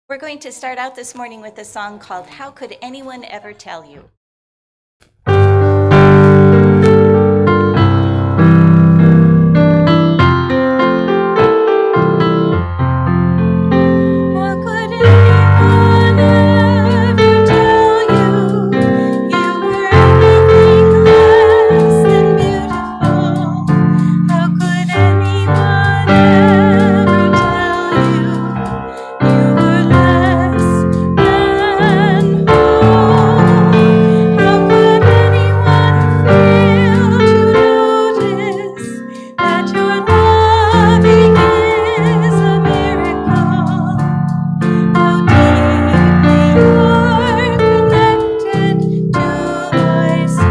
We're going to start out this morning with a song called How Could Anyone Ever Tell You? How could anyone ever tell you you were anything less than beautiful? How could anyone ever tell you you were less than whole? How could anyone fail to notice that your loving is a miracle? How deeply you're connected to my soul.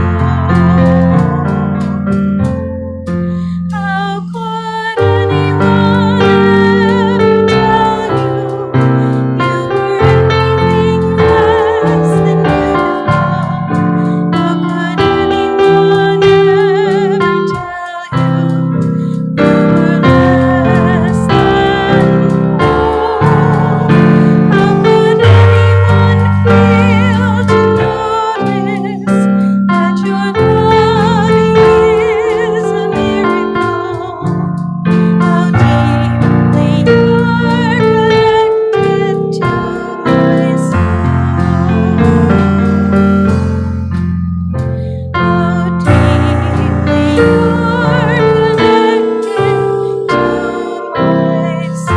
How could anyone ever tell you you were anything less than beautiful? How could anyone ever tell you were less than whole? How could anyone fail to notice that your loving is a miracle? How deeply you're connected to my soul. How deeply you're connected to my soul.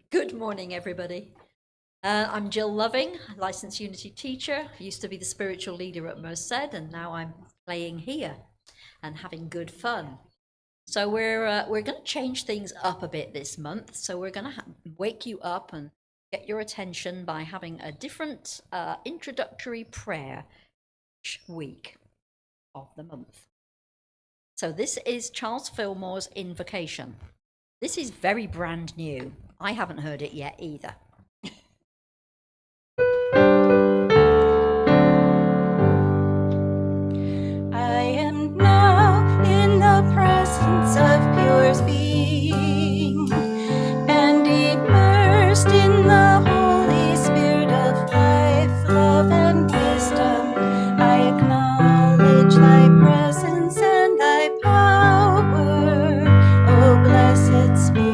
Good morning, everybody. I'm Jill Loving, licensed Unity teacher. I used to be the spiritual leader at Merced, and now I'm playing here and having good fun. So we're going to change things up a bit this month. So we're going to wake you up and get your attention by having a different introductory prayer each week of the month. So this is Charles Fillmore's Invocation. This is very brand new. I haven't heard it yet either. I am now in the presence of pure being and immersed in the Holy Spirit of life, love, and wisdom. I acknowledge thy presence and thy power, O blessed Spirit.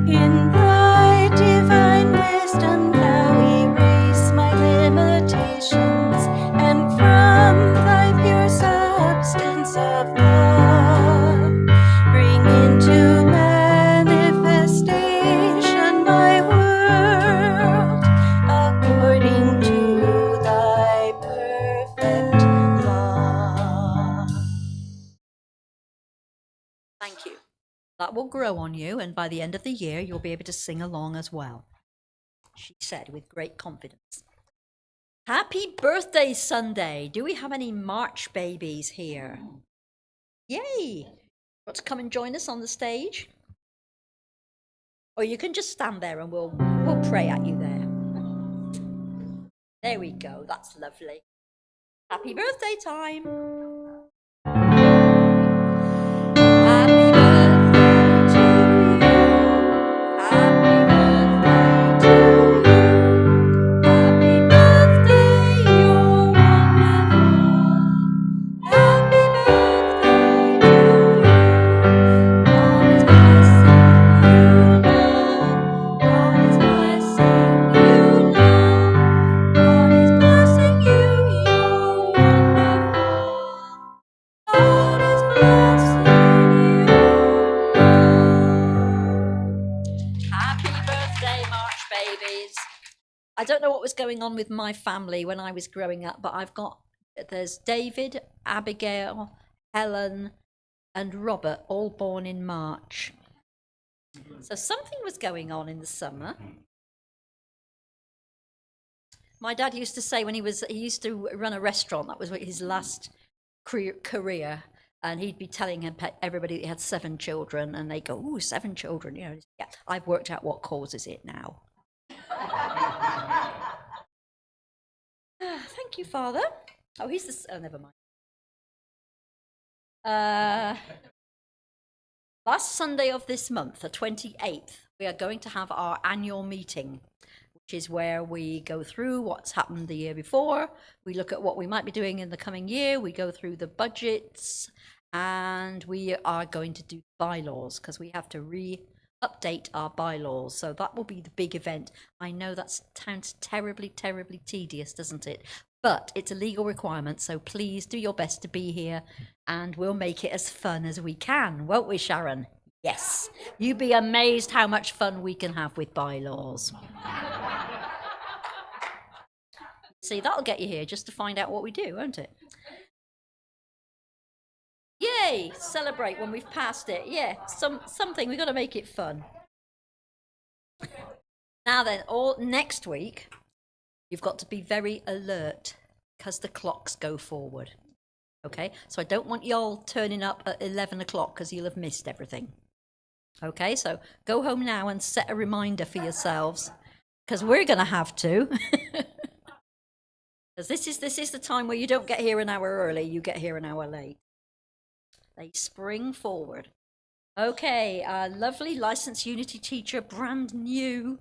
In thy divine wisdom now erase my limitations, and from thy pure substance of love bring into manifestation my world according to thy perfect love. Thank you. That will grow on you, and by the end of the year, you'll be able to sing along as well, she said with great confidence. Happy birthday, Sunday. Do we have any March babies here? Yay! Want to come and join us on the stage? Or you can just stand there and we'll pray at you there. There we go. That's lovely. Happy birthday time. Happy birthday to you. Happy birthday to you. Happy birthday, you're wonderful. Happy birthday to you. God is blessing you now. God is blessing you now. God is blessing you, you're wonderful. God is blessing you now. Happy birthday, March babies. I don't know what was going on with my family when I was growing up, but there's David, Abigail, Helen, and Robert, all born in March. So something was going on in the summer. My dad used to say when he used to run a restaurant, that was his last career, And he'd be telling everybody he had 7 children, and they go, "Ooh, 7 children!" You know, yeah. I've worked out what causes it now. Thank you, Father. Oh, he's this. Oh, never mind. Last Sunday of this month, the 28th, we are going to have our annual meeting, which is where we go through what's happened the year before. We look at what we might be doing in the coming year. We go through the budgets, and we are going to do bylaws because we have to update our bylaws. So that will be the big event. I know that sounds terribly, terribly tedious, doesn't it? But it's a legal requirement, so please do your best to be here, and we'll make it as fun as we can, won't we, Sharon? Yes. You'd be amazed how much fun we can have with bylaws. See, that'll get you here just to find out what we do, won't it? Yay! Celebrate when we've passed it. Yeah, something. We've got to make it fun. Now then, all next week, you've got to be very alert because the clocks go forward. Okay, so I don't want y'all turning up at 11 o'clock because you'll have missed everything. Okay, so go home now and set a reminder for yourselves because we're going to have to. Because this is the time where you don't get here an hour early, you get here an hour late. They spring forward. Okay, our lovely licensed Unity teacher, brand new,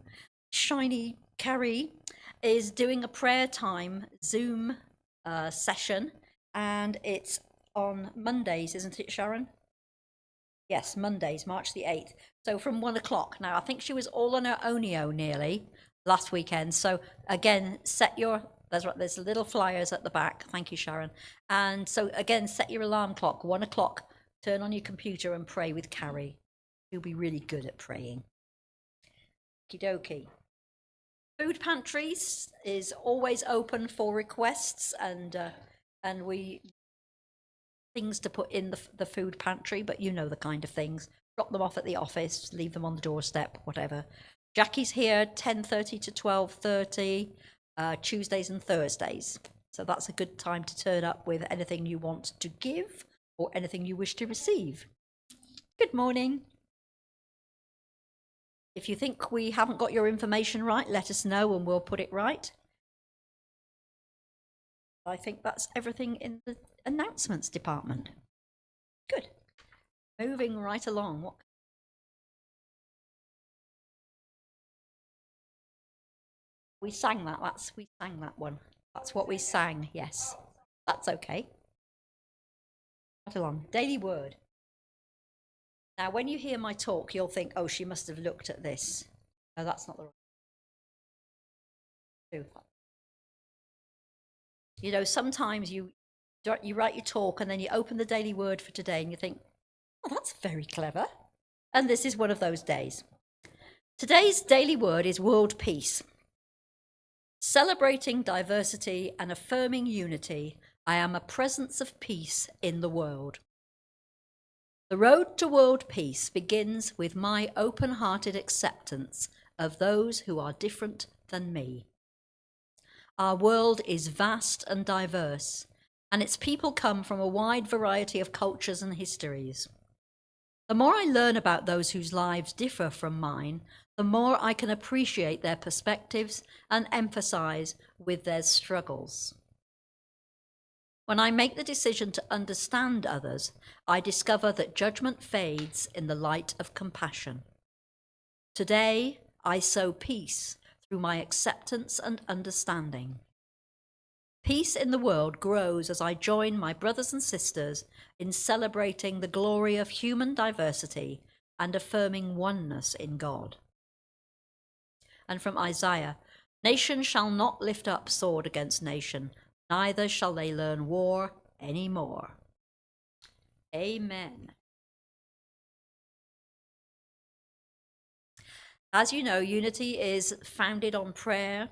shiny Carrie, is doing a prayer time Zoom session, and it's on Mondays, isn't it, Sharon? Yes, Mondays, March the 8th. So from 1 o'clock. Now, I think she was all on her onio nearly last weekend. So again, there's little flyers at the back. Thank you, Sharon. And so again, set your alarm clock, 1 o'clock, turn on your computer and pray with Carrie. You'll be really good at praying. Okie dokie. Food pantries is always open for requests, and we things to put in the food pantry, but you know the kind of things. Drop them off at the office, leave them on the doorstep, whatever. Jackie's here 10:30 to 12:30, Tuesdays and Thursdays. So that's a good time to turn up with anything you want to give or anything you wish to receive. Good morning. If you think we haven't got your information right, let us know and we'll put it right. I think that's everything in the announcements department. Good. Moving right along. We sang that. We sang that one. That's what we sang. Yes, that's okay. Right along. Daily word. Now, when you hear my talk, you'll think, "Oh, she must have looked at this." No, that's not the right. You know, sometimes you write your talk and then you open the daily word for today and you think, "Oh, that's very clever." And this is one of those days. Today's daily word is world peace. Celebrating diversity and affirming unity, I am a presence of peace in the world. The road to world peace begins with my open-hearted acceptance of those who are different than me. Our world is vast and diverse, and its people come from a wide variety of cultures and histories. The more I learn about those whose lives differ from mine, the more I can appreciate their perspectives and empathize with their struggles. When I make the decision to understand others, I discover that judgment fades in the light of compassion. Today, I sow peace through my acceptance and understanding. Peace in the world grows as I join my brothers and sisters in celebrating the glory of human diversity and affirming oneness in God. And from Isaiah, nation shall not lift up sword against nation, neither shall they learn war any more. Amen. As you know, unity is founded on prayer.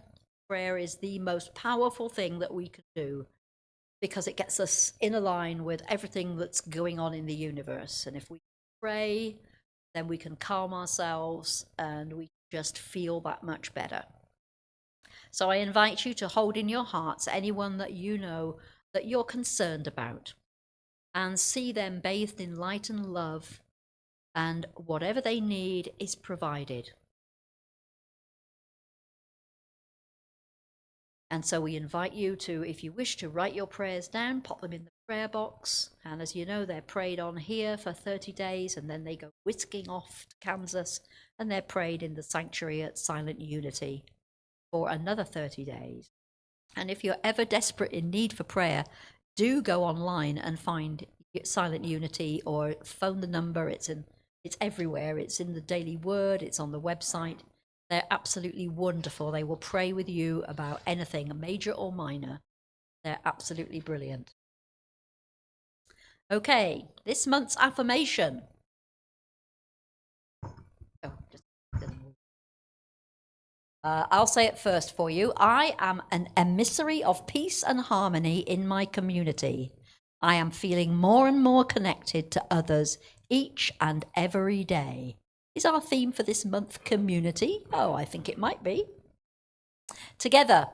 Prayer is the most powerful thing that we can do because it gets us in a line with everything that's going on in the universe. And if we pray, then we can calm ourselves and we just feel that much better. So I invite you to hold in your hearts anyone that you know that you're concerned about. and see them bathed in light and love, and whatever they need is provided. And so we invite you to, if you wish to write your prayers down, pop them in the prayer box. And as you know, they're prayed on here for 30 days, and then they go whisking off to Kansas, and they're prayed in the sanctuary at Silent Unity for another 30 days. And if you're ever desperate in need for prayer, do go online and find Silent Unity, or phone the number. It's everywhere. It's in the Daily Word. It's on the website. They're absolutely wonderful. They will pray with you about anything, major or minor. They're absolutely brilliant. Okay, this month's affirmation. I'll say it first for you. I am an emissary of peace and harmony in my community. I am feeling more and more connected to others each and every day. Is our theme for this month community? Oh, I think it might be. Together,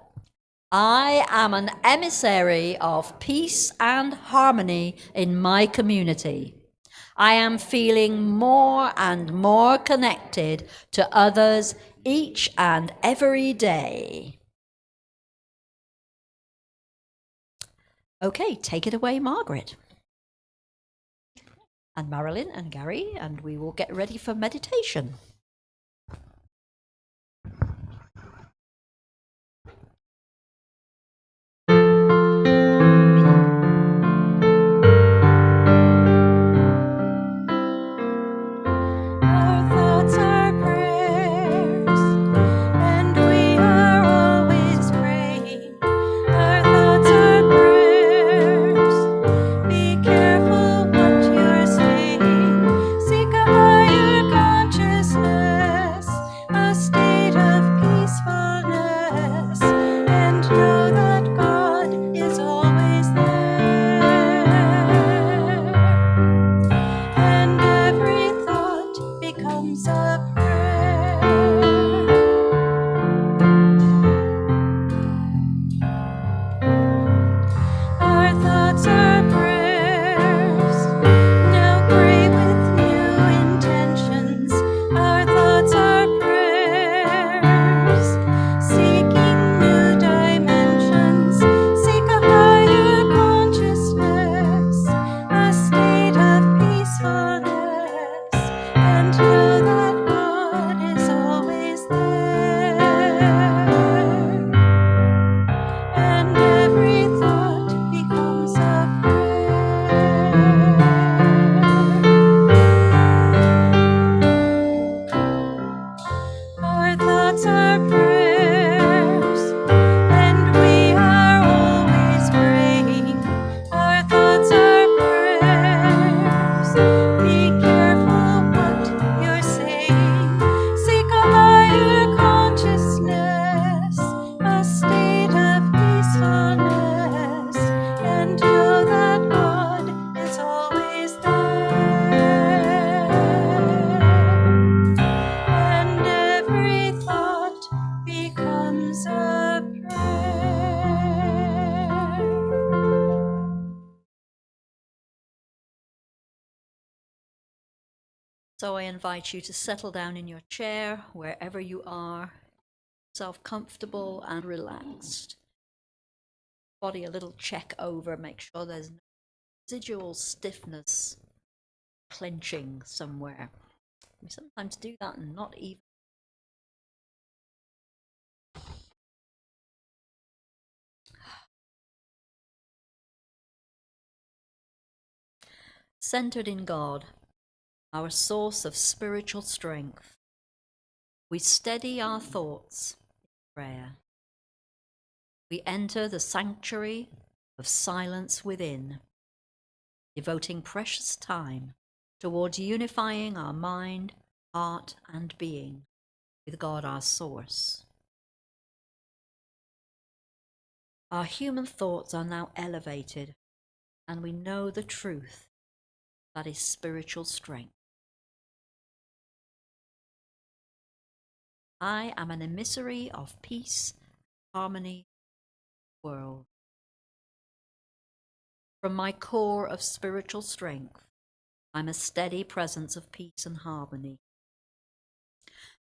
I am an emissary of peace and harmony in my community. I am feeling more and more connected to others each and every day. Okay, take it away, Margaret. And Marilyn and Gary, and we will get ready for meditation. So I invite you to settle down in your chair, wherever you are, yourself comfortable and relaxed. Body a little check over, make sure there's no residual stiffness, clenching somewhere. We sometimes do that and not even. Centered in God, our source of spiritual strength, we steady our thoughts in prayer. We enter the sanctuary of silence within, devoting precious time towards unifying our mind, heart, and being with God, our source. Our human thoughts are now elevated, and we know the truth that is spiritual strength. I am an emissary of peace, harmony, world. From my core of spiritual strength, I'm a steady presence of peace and harmony.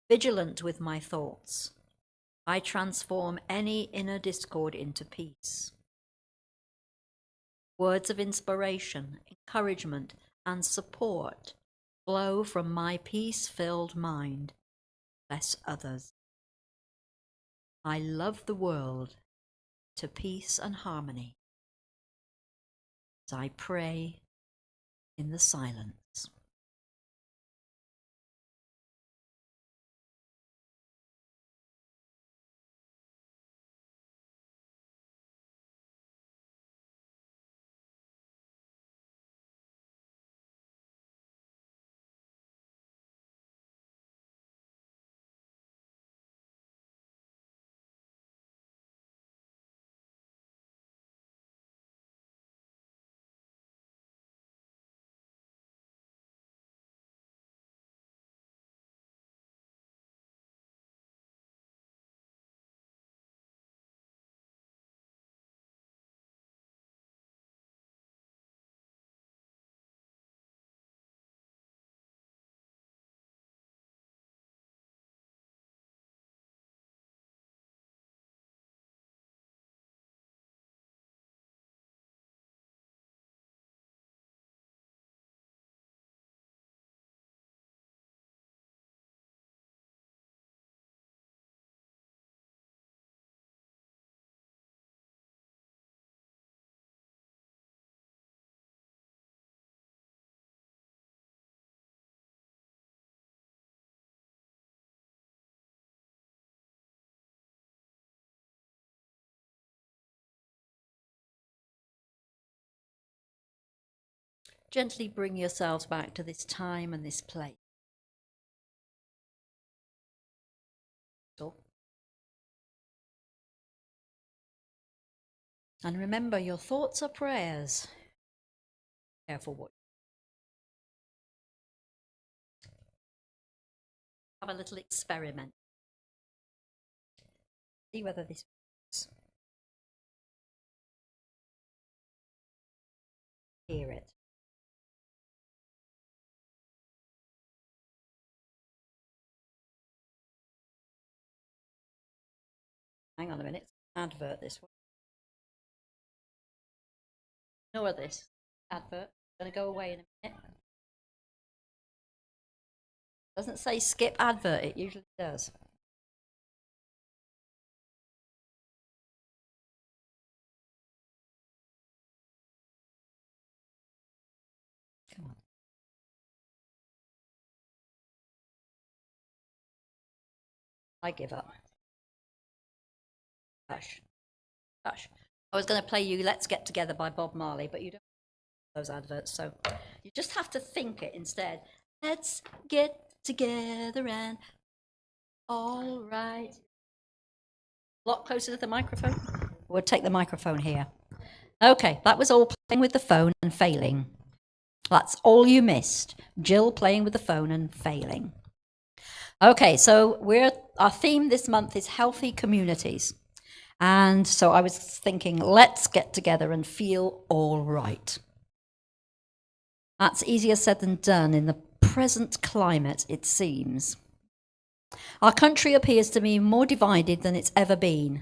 Vigilant with my thoughts, I transform any inner discord into peace. Words of inspiration, encouragement, and support flow from my peace-filled mind. Bless others. I love the world to peace and harmony as I pray in the silence. Gently bring yourselves back to this time and this place. And remember, your thoughts are prayers. Careful what. Have a little experiment. See whether this works. Hear it. Hang on a minute. Advert this one. Ignore this. Advert. Going to go away in a minute. Doesn't say skip advert. It usually does. Come on. I give up. Hush. Hush. I was going to play you Let's Get Together by Bob Marley, but you don't have those adverts, so you just have to think it instead. Let's get together and all right. A lot closer to the microphone. We'll take the microphone here. Okay, that was all playing with the phone and failing. That's all you missed. Jill playing with the phone and failing. Okay, so our theme this month is healthy communities. And so I was thinking, let's get together and feel all right. That's easier said than done in the present climate, it seems. Our country appears to be more divided than it's ever been.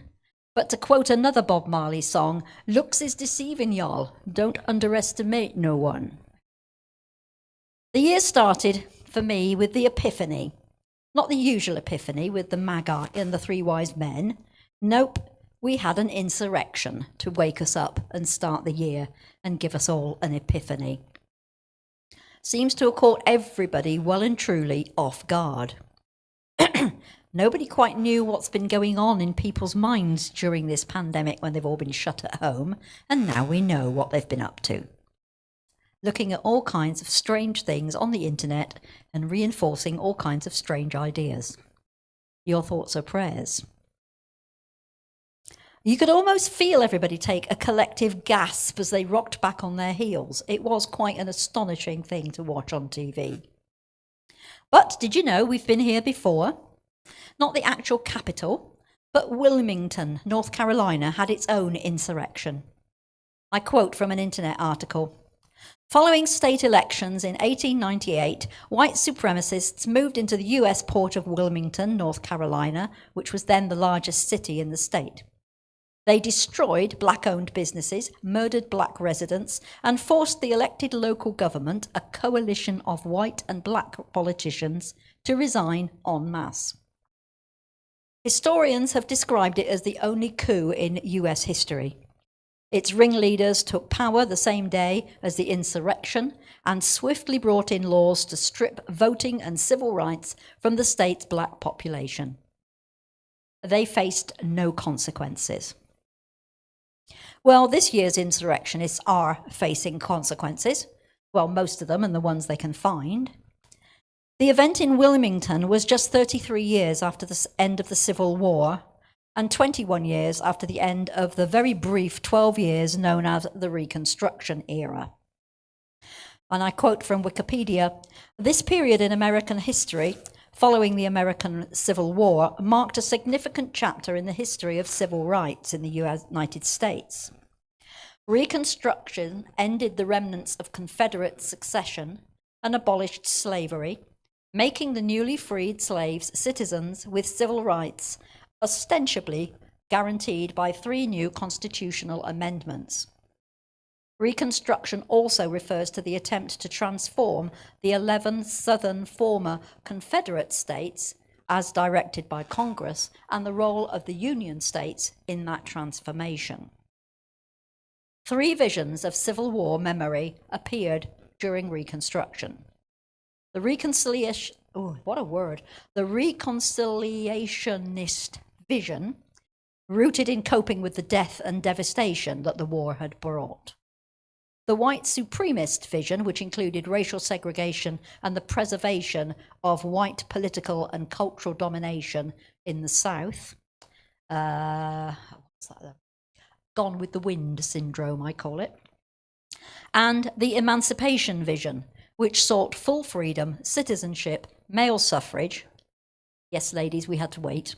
But to quote another Bob Marley song, looks is deceiving, y'all. Don't underestimate no one. The year started for me with the Epiphany. Not the usual Epiphany with the Magi and the three wise men. Nope, we had an insurrection to wake us up and start the year and give us all an epiphany. Seems to have caught everybody well and truly off guard. Nobody quite knew what's been going on in people's minds during this pandemic when they've all been shut at home, and now we know what they've been up to. Looking at all kinds of strange things on the internet and reinforcing all kinds of strange ideas. Your thoughts are prayers. You could almost feel everybody take a collective gasp as they rocked back on their heels. It was quite an astonishing thing to watch on TV. But did you know we've been here before? Not the actual capital, but Wilmington, North Carolina, had its own insurrection. I quote from an internet article. Following state elections in 1898, white supremacists moved into the US port of Wilmington, North Carolina, which was then the largest city in the state. They destroyed black-owned businesses, murdered black residents, and forced the elected local government, a coalition of white and black politicians, to resign en masse. Historians have described it as the only coup in US history. Its ringleaders took power the same day as the insurrection and swiftly brought in laws to strip voting and civil rights from the state's black population. They faced no consequences. Well, this year's insurrectionists are facing consequences. Well, most of them and the ones they can find. The event in Wilmington was just 33 years after the end of the Civil War and 21 years after the end of the very brief 12 years known as the Reconstruction era. And I quote from Wikipedia, "This period in American history, following the American Civil War, marked a significant chapter in the history of civil rights in the United States. Reconstruction ended the remnants of Confederate succession and abolished slavery, making the newly freed slaves citizens with civil rights, ostensibly guaranteed by 3 new constitutional amendments. Reconstruction also refers to the attempt to transform the 11 southern former Confederate states as directed by Congress and the role of the Union states in that transformation. 3 visions of Civil War memory appeared during Reconstruction. The reconciliationist vision, rooted in coping with the death and devastation that the war had brought. The white supremacist vision, which included racial segregation and the preservation of white political and cultural domination in the South. Gone with the wind syndrome, I call it. And the emancipation vision, which sought full freedom, citizenship, male suffrage, yes, ladies, we had to wait,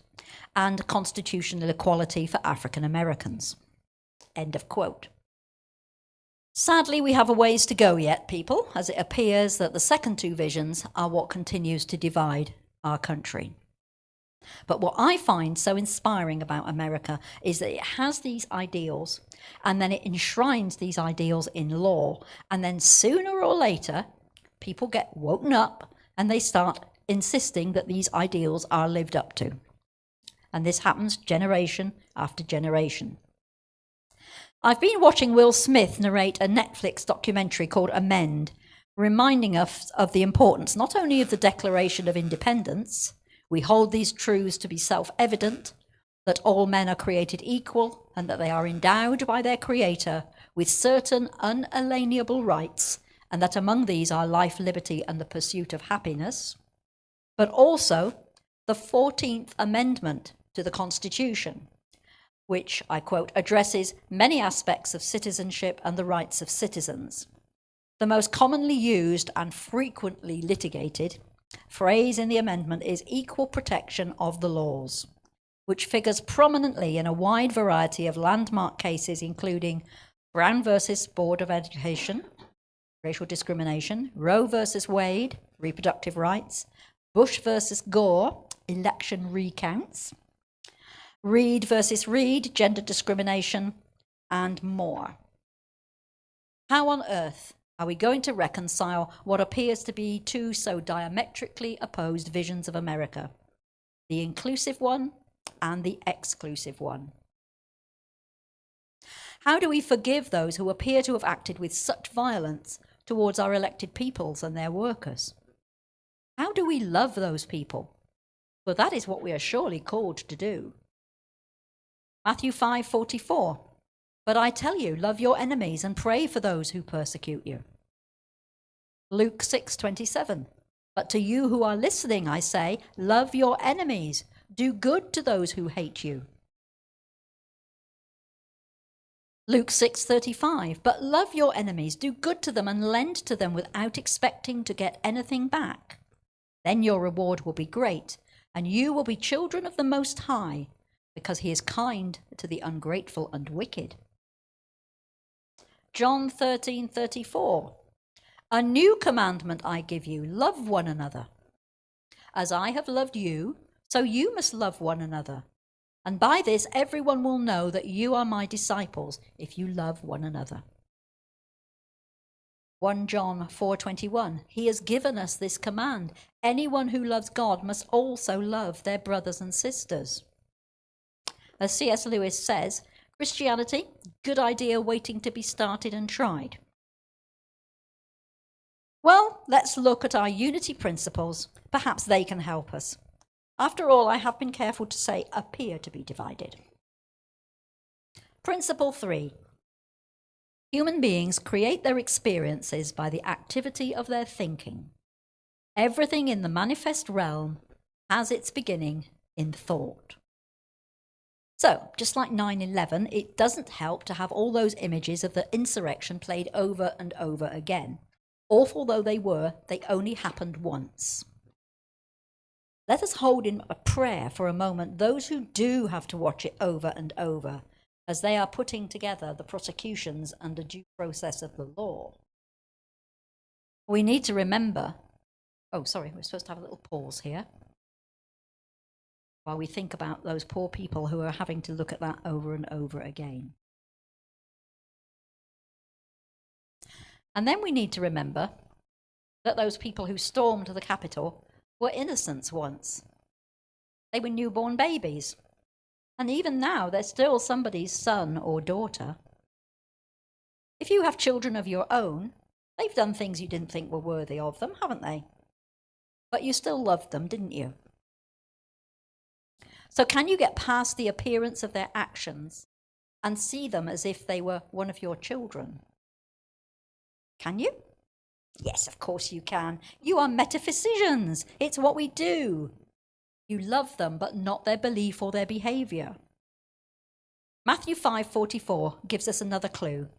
and constitutional equality for African Americans. End of quote. Sadly, we have a ways to go yet, people, as it appears that the second 2 visions are what continues to divide our country. But what I find so inspiring about America is that it has these ideals, and then it enshrines these ideals in law, and then sooner or later, people get woken up and they start insisting that these ideals are lived up to. And this happens generation after generation. I've been watching Will Smith narrate a Netflix documentary called Amend, reminding us of the importance not only of the Declaration of Independence, we hold these truths to be self-evident, that all men are created equal and that they are endowed by their Creator with certain unalienable rights, and that among these are life, liberty, and the pursuit of happiness, but also the 14th Amendment to the Constitution, which, I quote, addresses many aspects of citizenship and the rights of citizens. The most commonly used and frequently litigated phrase in the amendment is equal protection of the laws, which figures prominently in a wide variety of landmark cases, including Brown versus Board of Education, racial discrimination, Roe versus Wade, reproductive rights, Bush versus Gore, election recounts, Reed versus Reed, gender discrimination, and more. How on earth are we going to reconcile what appears to be 2 so diametrically opposed visions of America, the inclusive one and the exclusive one? How do we forgive those who appear to have acted with such violence towards our elected peoples and their workers? How do we love those people? Well, that is what we are surely called to do. Matthew 5:44, but I tell you, love your enemies and pray for those who persecute you. Luke 6:27, but to you who are listening, I say, love your enemies, do good to those who hate you. Luke 6:35, but love your enemies, do good to them and lend to them without expecting to get anything back. Then your reward will be great, and you will be children of the Most High, because he is kind to the ungrateful and wicked. John 13:34. A new commandment I give you, love one another. As I have loved you, so you must love one another. And by this everyone will know that you are my disciples if you love one another. 1 John 4:21. He has given us this command. Anyone who loves God must also love their brothers and sisters. As C.S. Lewis says, Christianity, good idea waiting to be started and tried. Well, let's look at our unity principles. Perhaps they can help us. After all, I have been careful to say appear to be divided. Principle 3. Human beings create their experiences by the activity of their thinking. Everything in the manifest realm has its beginning in thought. So, just like 9/11, it doesn't help to have all those images of the insurrection played over and over again. Awful though they were, they only happened once. Let us hold in a prayer for a moment those who do have to watch it over and over, as they are putting together the prosecutions under due process of the law. We need to remember, we're supposed to have a little pause here while we think about those poor people who are having to look at that over and over again. And then we need to remember that those people who stormed the Capitol were innocents once. They were newborn babies. And even now, they're still somebody's son or daughter. If you have children of your own, they've done things you didn't think were worthy of them, haven't they? But you still loved them, didn't you? So can you get past the appearance of their actions and see them as if they were one of your children? Can you? Yes, of course you can. You are metaphysicians. It's what we do. You love them, but not their belief or their behavior. Matthew 5:44 gives us another clue.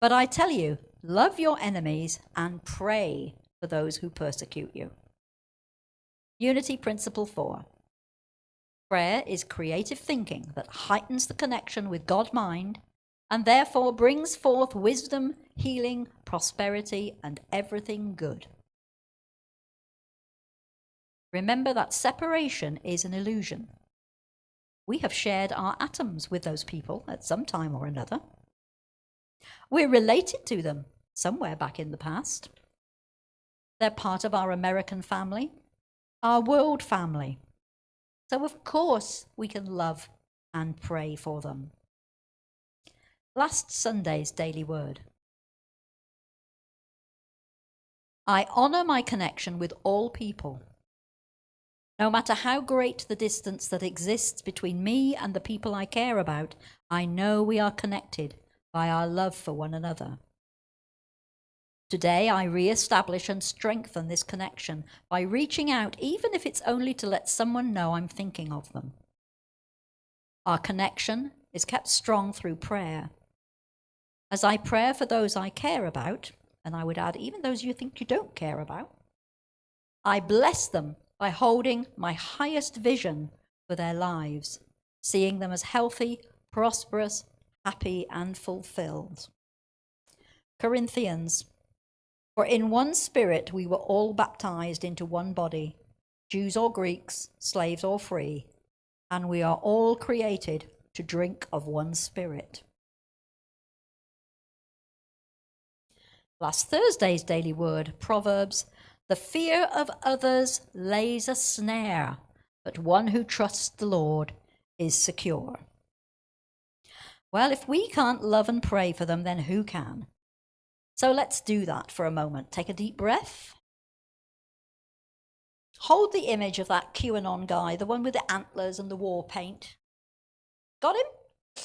But I tell you, love your enemies and pray for those who persecute you. Unity Principle 4. Prayer is creative thinking that heightens the connection with God-mind and therefore brings forth wisdom, healing, prosperity, and everything good. Remember that separation is an illusion. We have shared our atoms with those people at some time or another. We're related to them somewhere back in the past. They're part of our American family, our world family. So of course we can love and pray for them. Last Sunday's daily word. I honor my connection with all people. No matter how great the distance that exists between me and the people I care about, I know we are connected by our love for one another. Today, I re-establish and strengthen this connection by reaching out, even if it's only to let someone know I'm thinking of them. Our connection is kept strong through prayer. As I pray for those I care about, and I would add even those you think you don't care about, I bless them by holding my highest vision for their lives, seeing them as healthy, prosperous, happy, and fulfilled. Corinthians. For in one spirit we were all baptized into one body, Jews or Greeks, slaves or free, and we are all created to drink of one spirit. Last Thursday's daily word, Proverbs. The fear of others lays a snare, but one who trusts the Lord is secure. Well, if we can't love and pray for them, then who can? So let's do that for a moment. Take a deep breath. Hold the image of that QAnon guy, the one with the antlers and the war paint. Got him?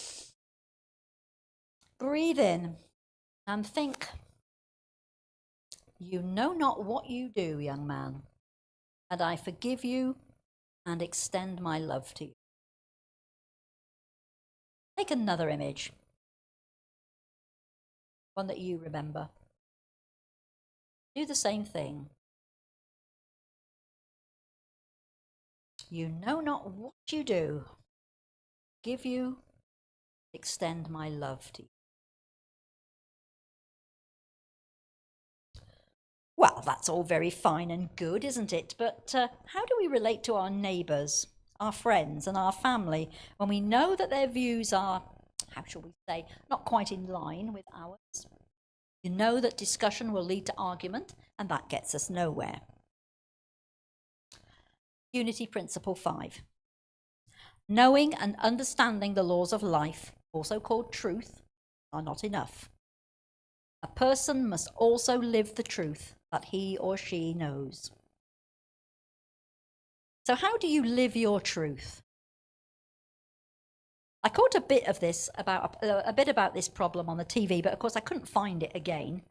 Breathe in and think. You know not what you do, young man, and I forgive you and extend my love to you. Take another image, one that you remember. Do the same thing. You know not what you do. Give you, extend my love to you. Well, that's all very fine and good, isn't it? But how do we relate to our neighbours, our friends, and our family when we know that their views are, how shall we say, not quite in line with ours? You know that discussion will lead to argument, and that gets us nowhere. Unity Principle 5. Knowing and understanding the laws of life, also called truth, are not enough. A person must also live the truth that he or she knows. So how do you live your truth? I caught a bit about this problem on the TV, but of course I couldn't find it again.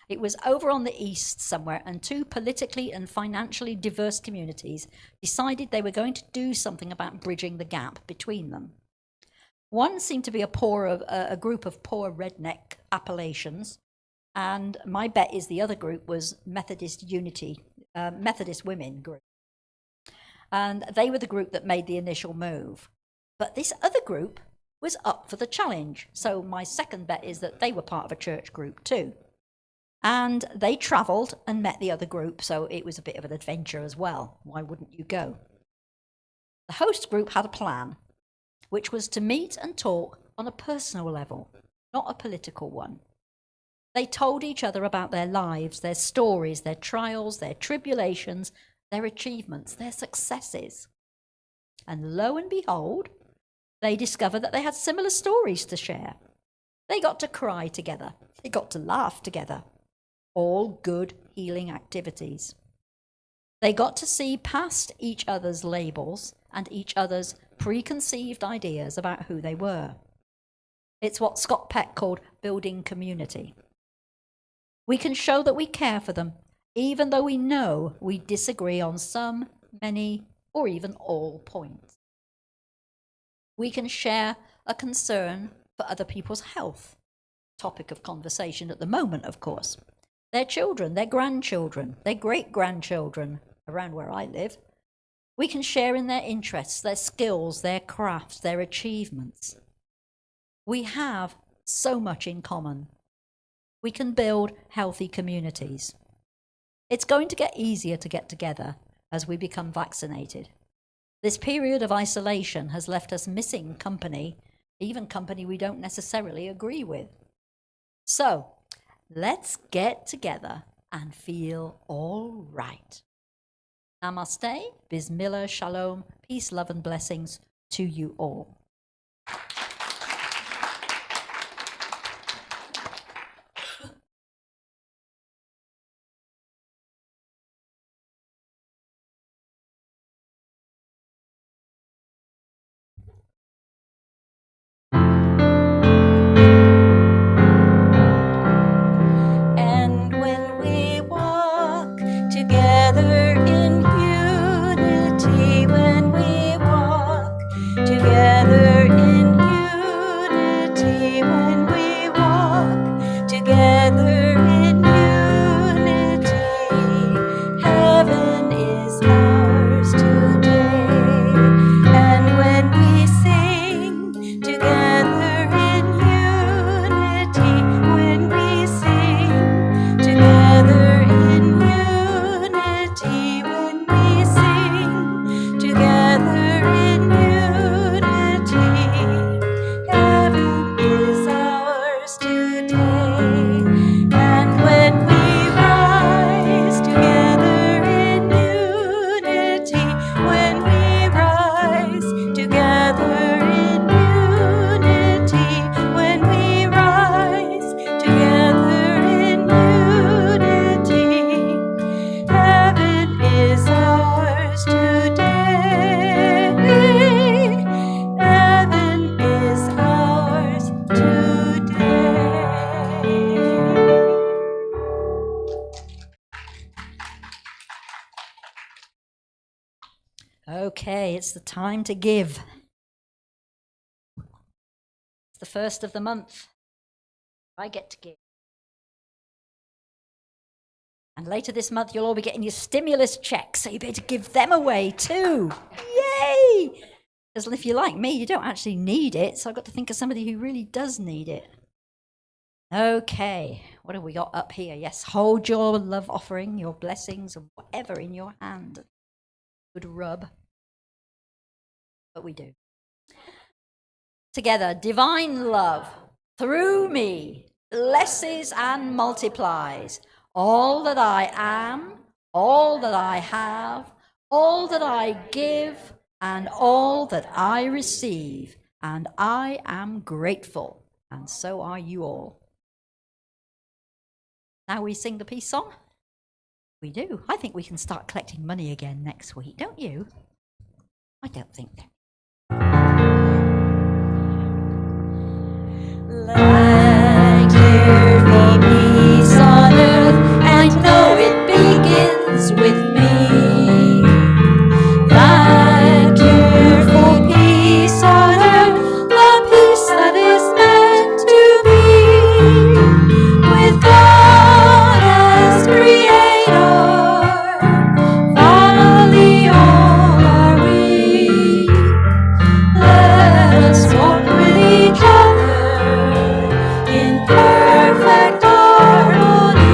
It was over on the East somewhere, and two politically and financially diverse communities decided they were going to do something about bridging the gap between them. One seemed to be a group of poor redneck Appalachians, and my bet is the other group was Methodist women group. And they were the group that made the initial move. But this other group was up for the challenge. So my second bet is that they were part of a church group too. And they travelled and met the other group, so it was a bit of an adventure as well. Why wouldn't you go? The host group had a plan, which was to meet and talk on a personal level, not a political one. They told each other about their lives, their stories, their trials, their tribulations, their achievements, their successes. And lo and behold, they discovered that they had similar stories to share. They got to cry together. They got to laugh together. All good healing activities. They got to see past each other's labels and each other's preconceived ideas about who they were. It's what Scott Peck called building community. We can show that we care for them, even though we know we disagree on some, many, or even all points. We can share a concern for other people's health, topic of conversation at the moment, of course. Their children, their grandchildren, their great-grandchildren, around where I live. We can share in their interests, their skills, their crafts, their achievements. We have so much in common. We can build healthy communities. It's going to get easier to get together as we become vaccinated. This period of isolation has left us missing company, even company we don't necessarily agree with. So, let's get together and feel all right. Namaste, Bismillah, Shalom, peace, love and blessings to you all. And when we walk together in unity, when we walk together in unity, when we walk together in unity, heaven is ours today. And when we sing together in unity, when we sing together in unity, when we sing together in unity, heaven is ours today. And when we rise together in unity, when we rise together in unity, when we rise together in unity, heaven is ours today. Heaven is ours today. Okay, it's the time to give. It's the first of the month. I get to give. And later this month, you'll all be getting your stimulus checks, so you better give them away too. Yay! Because if you're like me, you don't actually need it, so I've got to think of somebody who really does need it. Okay, what have we got up here? Yes, hold your love offering, your blessings, and whatever in your hand. Good rub. But we do. Together, divine love through me blesses and multiplies all that I am, all that I have, all that I give, and all that I receive. And I am grateful, and so are you all. Now we sing the peace song? We do. I think we can start collecting money again next week, don't you? I don't think that. Thank you for peace on earth. I know it begins with me. Thank you for peace on earth, the peace that is meant to be with God as Creator. Finally, all are we. Let us walk with each other in perfect harmony.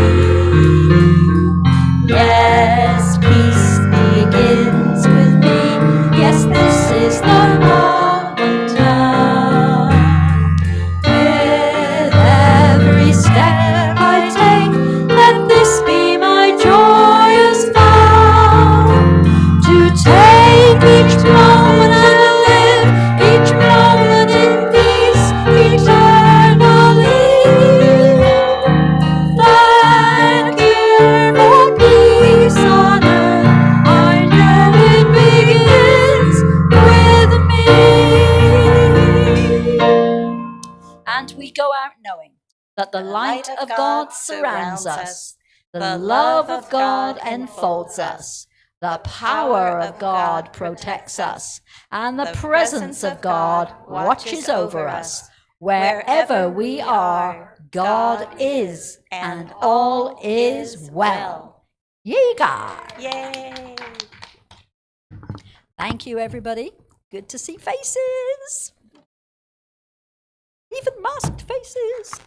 Yes, peace begins with me. Yes, this is the moment now. With every step I take, let this be my joyous vow. To take each moment and live each moment in peace eternally. Thank you for peace on earth. I know it begins with me. And we go out knowing that the light of God surrounds us, the love of God enfolds us, the power of God protects us, and the presence of God watches over us. Wherever we are, God is, and all is well. Yay, God! Yay! Thank you, everybody. Good to see faces. Even masked faces.